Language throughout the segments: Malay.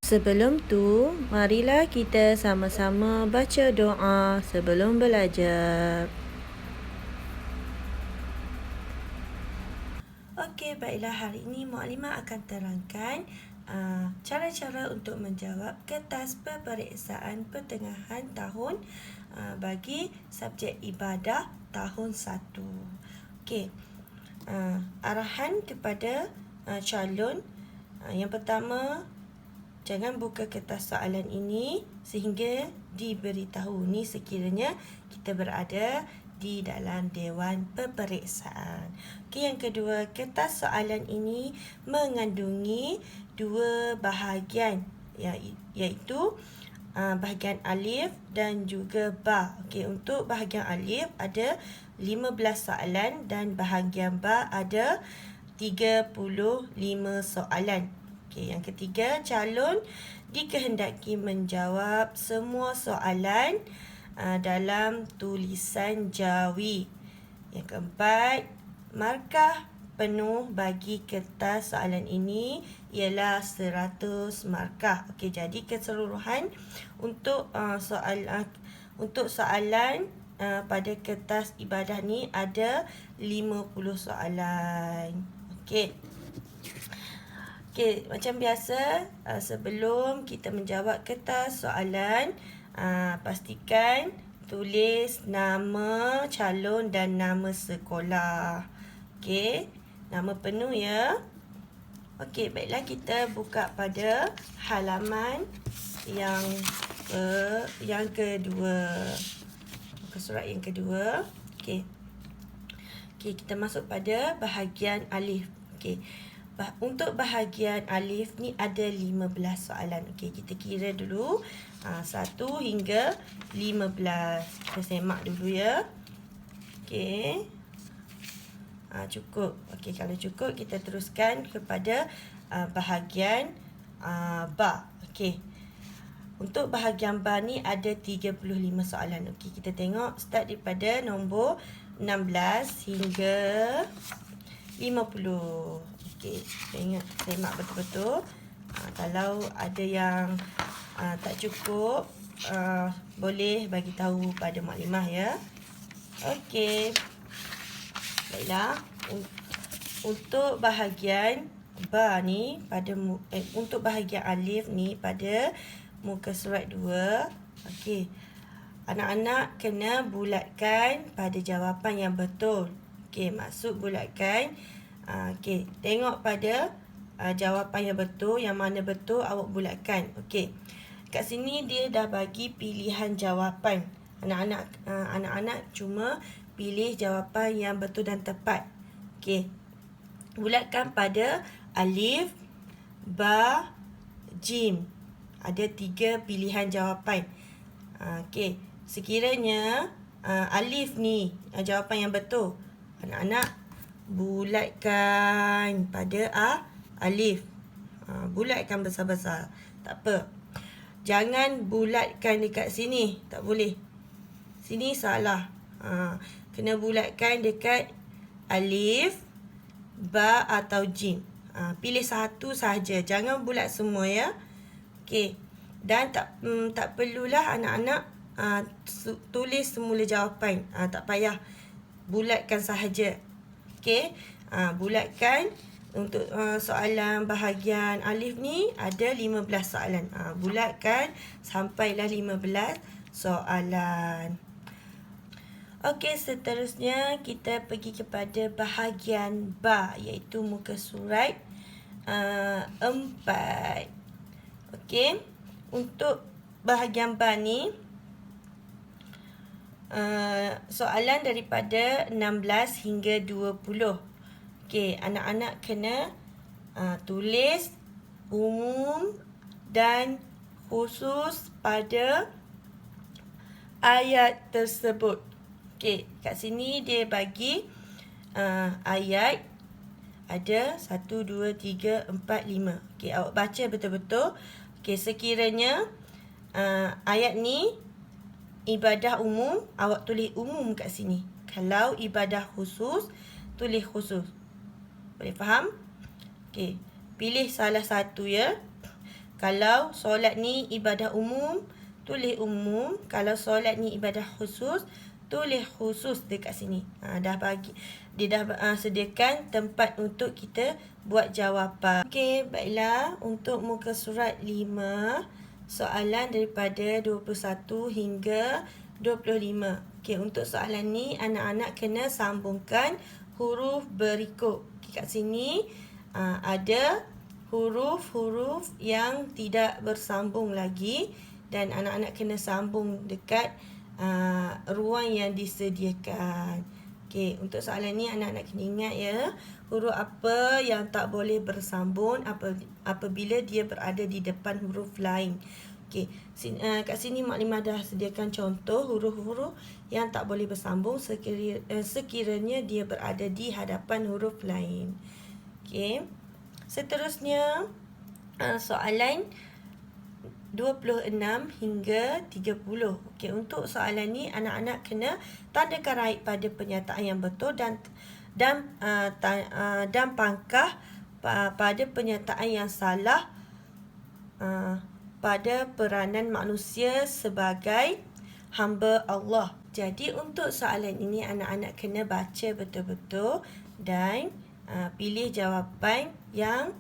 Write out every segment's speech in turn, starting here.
Sebelum tu, marilah kita sama-sama baca doa sebelum belajar. Okey, baiklah, hari ini Mukadimah akan terangkan cara-cara untuk menjawab kertas peperiksaan pertengahan tahun bagi subjek ibadah tahun 1. Okey, arahan kepada calon. Yang pertama, jangan buka kertas soalan ini sehingga diberitahu ni sekiranya kita berada di dalam dewan peperiksaan. Okey, yang kedua, kertas soalan ini mengandungi dua bahagian iaitu bahagian alif dan juga ba. Okey, untuk bahagian alif ada 15 soalan dan bahagian ba ada 35 soalan. Okey, yang ketiga, calon dikehendaki menjawab semua soalan dalam tulisan jawi. Yang keempat, markah penuh bagi kertas soalan ini ialah 100 markah. Okey, jadi keseluruhan untuk soalan pada kertas ibadah ni ada 50 soalan. Okey. Okey, macam biasa, sebelum kita menjawab kertas soalan, pastikan tulis nama calon dan nama sekolah. Okey, nama penuh ya. Okey, baiklah, kita buka pada halaman yang kedua. Muka surat yang kedua. Okey. Okey, kita masuk pada bahagian alif. Okey. Untuk bahagian alif ni ada 15 soalan. Okey, kita kira dulu 1 hingga 15. Kita semak dulu ya. Okey. Cukup. Okey, kalau cukup kita teruskan kepada bahagian ba. Okey. Untuk bahagian ba ni ada 35 soalan. Okey, kita tengok start daripada nombor 16 hingga 50. Okey, semak betul-betul. Kalau ada yang tak cukup, boleh bagi tahu pada Mukadimah ya. Okey. Baiklah, untuk bahagian ba ni untuk bahagian alif ni pada muka surat 2. Okey. Anak-anak kena bulatkan pada jawapan yang betul. Okey, maksud bulatkan, okey, tengok pada jawapan yang betul, yang mana betul awak bulatkan. Okey. Kat sini dia dah bagi pilihan jawapan. Anak-anak cuma pilih jawapan yang betul dan tepat. Okey. Bulatkan pada alif, ba, jim. Ada 3 pilihan jawapan. Okey. Sekiranya alif ni jawapan yang betul, anak-anak bulatkan pada alif. Bulatkan besar-besar. Tak apa. Jangan bulatkan dekat sini. Tak boleh. Sini salah. Kena bulatkan dekat alif, ba atau jim. Pilih satu sahaja. Jangan bulat semua ya. Okey. Dan tak perlulah anak-anak tulis semula jawapan. Tak payah. Bulatkan sahaja. Okey. Bulatkan. Untuk soalan bahagian alif ni ada 15 soalan. Bulatkan sampailah 15 soalan. Okey, seterusnya kita pergi kepada bahagian ba, iaitu muka surat 4. Okey. Untuk bahagian ba ni soalan daripada 16 hingga 20. Okey, anak-anak kena tulis umum dan khusus pada ayat tersebut. Okey, kat sini dia bagi ayat ada 1, 2, 3, 4, 5. Okey, awak baca betul-betul. Okey, sekiranya ayat ni ibadah umum, awak tulis umum kat sini. Kalau ibadah khusus, tulis khusus. Boleh faham? Okey, pilih salah satu ya. Kalau solat ni ibadah umum, tulis umum. Kalau solat ni ibadah khusus, tulis khusus dekat sini. Dah bagi, dia dah sediakan tempat untuk kita buat jawapan. Okey, baiklah. Untuk muka surat 5, soalan daripada 21 hingga 25. Okey, untuk soalan ni anak-anak kena sambungkan huruf berikut. Okay, kat sini ada huruf-huruf yang tidak bersambung lagi dan anak-anak kena sambung dekat ruang yang disediakan. Okey, untuk soalan ni anak-anak kena ingat ya, huruf apa yang tak boleh bersambung apabila dia berada di depan huruf lain. Okey, kat sini Maklimah dah sediakan contoh huruf-huruf yang tak boleh bersambung sekiranya dia berada di hadapan huruf lain. Okey. Seterusnya soalan 26 hingga 30. Okey, untuk soalan ni anak-anak kena tandakan raih pada pernyataan yang betul dan pangkah pada pernyataan yang salah pada peranan manusia sebagai hamba Allah. Jadi untuk soalan ini anak-anak kena baca betul-betul dan pilih jawapan yang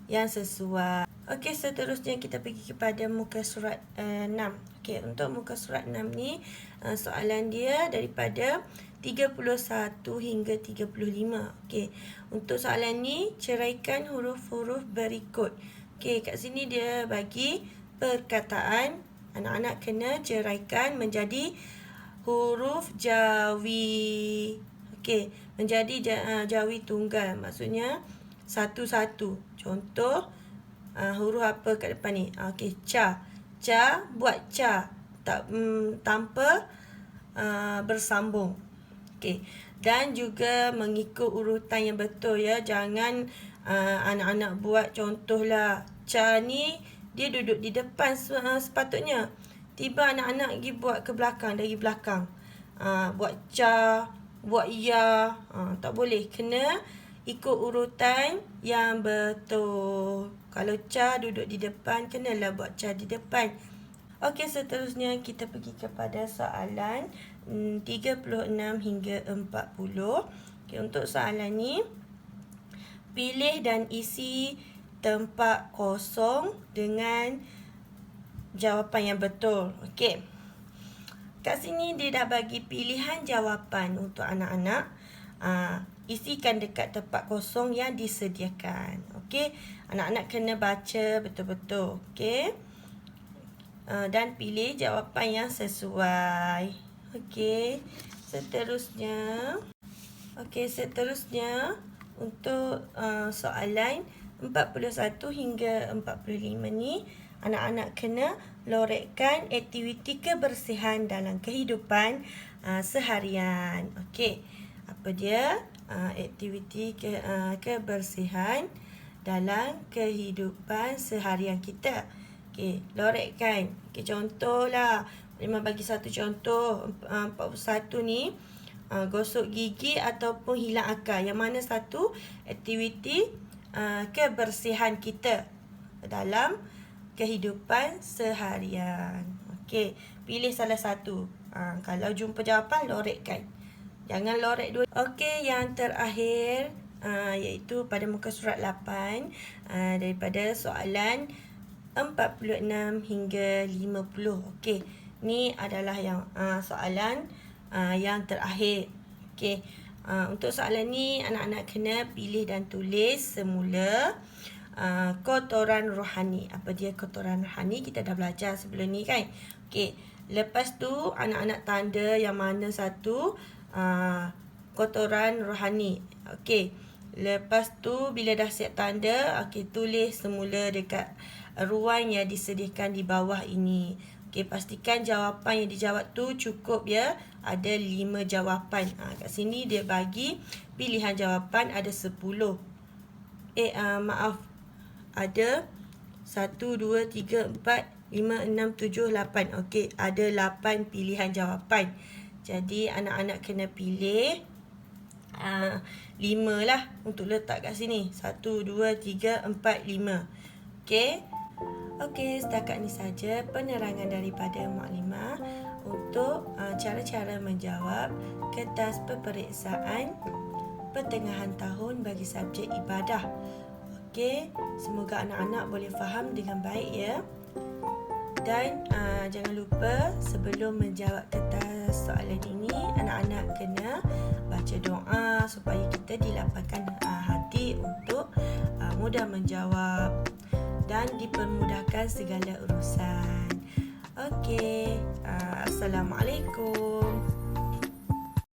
sesuai. Okey, seterusnya kita pergi kepada muka surat 6. Okey, untuk muka surat 6 ni soalan dia daripada 31 hingga 35. Okey, untuk soalan ni ceraikan huruf-huruf berikut. Okey, kat sini dia bagi perkataan, anak-anak kena ceraikan menjadi huruf jawi. Okey, menjadi jawi tunggal, maksudnya satu-satu. Contoh huruf apa kat depan ni? Okey, ca. Ca, buat ca tanpa bersambung. Okey, dan juga mengikut urutan yang betul ya. Jangan anak-anak buat contohlah ca ni dia duduk di depan sepatutnya. Tiba anak-anak pergi buat ke belakang, dari belakang. Buat ca, buat ya, tak boleh. Kena ikut urutan yang betul. Kalau ca duduk di depan, kenalah buat ca di depan. Okey, seterusnya kita pergi kepada soalan 36 hingga 40. Okey, untuk soalan ni, pilih dan isi tempat kosong dengan jawapan yang betul. Okey, kat sini dia dah bagi pilihan jawapan untuk anak-anak. Isikan dekat tempat kosong yang disediakan. Okey, anak-anak kena baca betul-betul. Okey, dan pilih jawapan yang sesuai. Okey, seterusnya. Okey, seterusnya untuk soalan 41 hingga 45 ni, anak-anak kena lorekkan aktiviti kebersihan dalam kehidupan seharian. Okey, apa dia? Aktiviti kebersihan dalam kehidupan seharian kita. Okey, lorekkan. Okey, contohlah. Memang bagi satu contoh 41 ni, gosok gigi ataupun hilang akal. Yang mana satu aktiviti kebersihan kita dalam kehidupan seharian. Okey, pilih salah satu. Kalau jumpa jawapan, lorekkan. Jangan lorek dua. Okey, yang terakhir iaitu pada muka surat 8 daripada soalan 46 hingga 50. Okey, ni adalah yang soalan yang terakhir. Okey, untuk soalan ni anak-anak kena pilih dan tulis semula kotoran rohani. Apa dia kotoran rohani? Kita dah belajar sebelum ni kan. Okey, lepas tu anak-anak tanda yang mana satu kotoran rohani. Okey, lepas tu bila dah siap tanda, okey, tulis semula dekat ruang yang disediakan di bawah ini. Okey, pastikan jawapan yang dijawab tu cukup ya. Ada 5 jawapan. Kat sini dia bagi pilihan jawapan ada 10. Ada 1, 2, 3, 4, 5, 6, 7, 8. Okey, ada 8 pilihan jawapan. Jadi anak-anak kena pilih 5 lah untuk letak kat sini. 1, 2, 3, 4, 5. Okey. Okey, setakat ini saja penerangan daripada Muklimah untuk cara-cara menjawab kertas peperiksaan pertengahan tahun bagi subjek ibadah. Okey, semoga anak-anak boleh faham dengan baik ya. Dan jangan lupa sebelum menjawab kertas soalan ini, anak-anak kena baca doa supaya kita dilapangkan hati untuk mudah menjawab dan dipermudahkan segala urusan. Okey, Assalamualaikum.